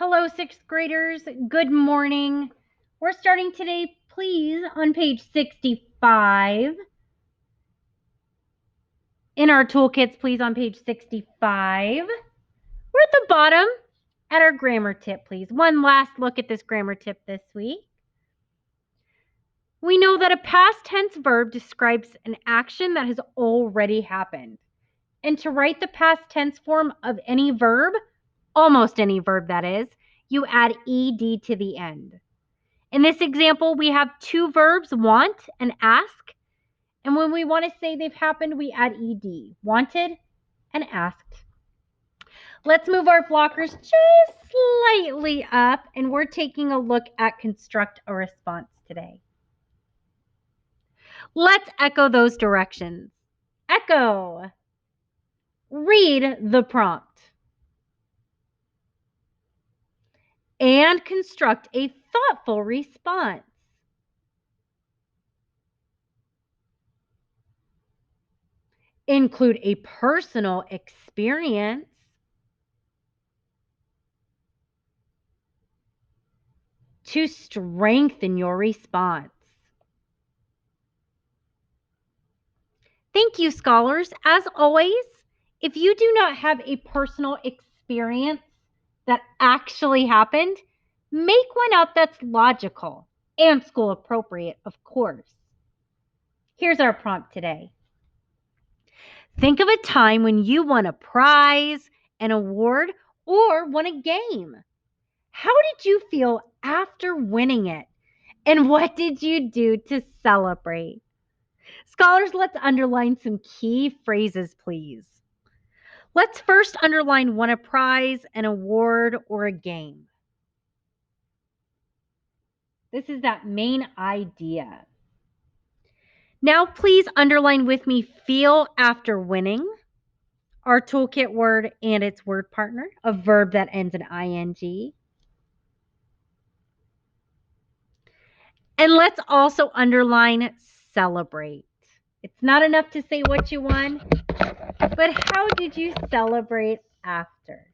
Hello, sixth graders. Good morning. We're starting today, please, on page 65. In our toolkits, please, on page 65. We're at the bottom at our grammar tip, please. One last look at this grammar tip this week. We know that a past tense verb describes an action that has already happened. And to write the past tense form of any verb, almost any verb that is, you add ed to the end. In this example, we have two verbs, want and ask. And when we want to say they've happened, we add ed, wanted and asked. Let's move our blockers just slightly up, and we're taking a look at construct a response today. Let's echo those directions. Echo. Read the prompt. And construct a thoughtful response. Include a personal experience. To strengthen your response. Thank you, scholars. As always, if you do not have a personal experience that actually happened, make one up that's logical and school appropriate, of course. Here's our prompt today. Think of a time when you won a prize, an award, or won a game. How did you feel after winning it? And what did you do to celebrate? Scholars, let's underline some key phrases, please. Let's first underline won a prize, an award, or a game. This is that main idea. Now, please underline with me feel after winning, our toolkit word and its word partner, a verb that ends in ing. And let's also underline celebrate. It's not enough to say what you won, but how did you celebrate after?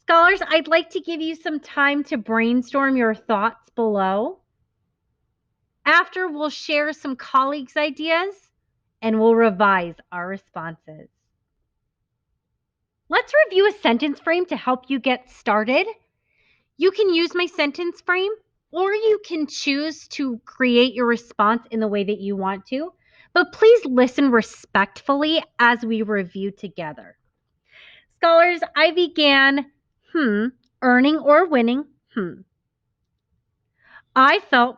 Scholars, I'd like to give you some time to brainstorm your thoughts below. After, we'll share some colleagues' ideas and we'll revise our responses. Let's review a sentence frame to help you get started. You can use my sentence frame, or you can choose to create your response in the way that you want to. But please listen respectfully as we review together. Scholars, I began, earning or winning, I felt,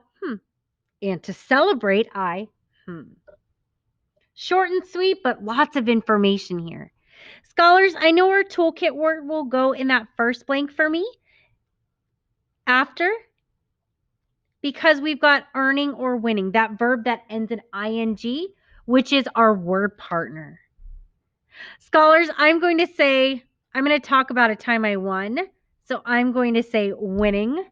and to celebrate, I, Short and sweet, but lots of information here. Scholars, I know our toolkit word will go in that first blank for me. After, because we've got earning or winning, that verb that ends in ing, which is our word partner. Scholars, I'm going to talk about a time I won. So I'm going to say winning.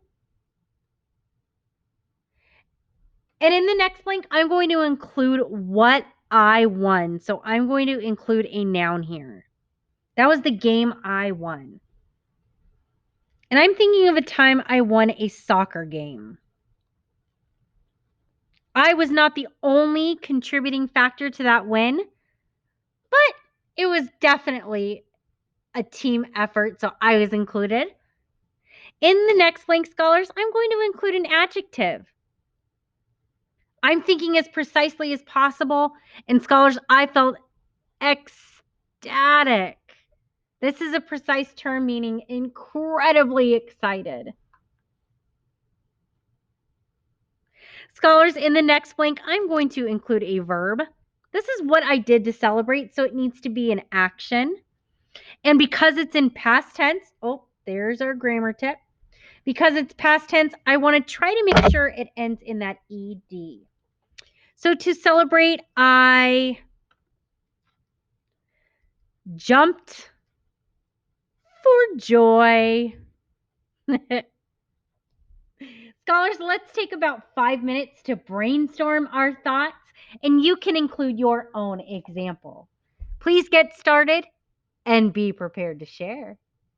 And in the next blank, I'm going to include what I won. So I'm going to include a noun here. That was the game I won. And I'm thinking of a time I won a soccer game. I was not the only contributing factor to that win, but it was definitely a team effort, so I was included. In the next blank, scholars, I'm going to include an adjective. I'm thinking as precisely as possible, and scholars, I felt ecstatic. This is a precise term meaning incredibly excited. Scholars, in the next blank, I'm going to include a verb. This is what I did to celebrate, so it needs to be an action. And because it's in past tense, there's our grammar tip. Because it's past tense, I want to try to make sure it ends in that ed. So to celebrate, I jumped for joy. Scholars, let's take about 5 minutes to brainstorm our thoughts, and you can include your own example. Please get started and be prepared to share.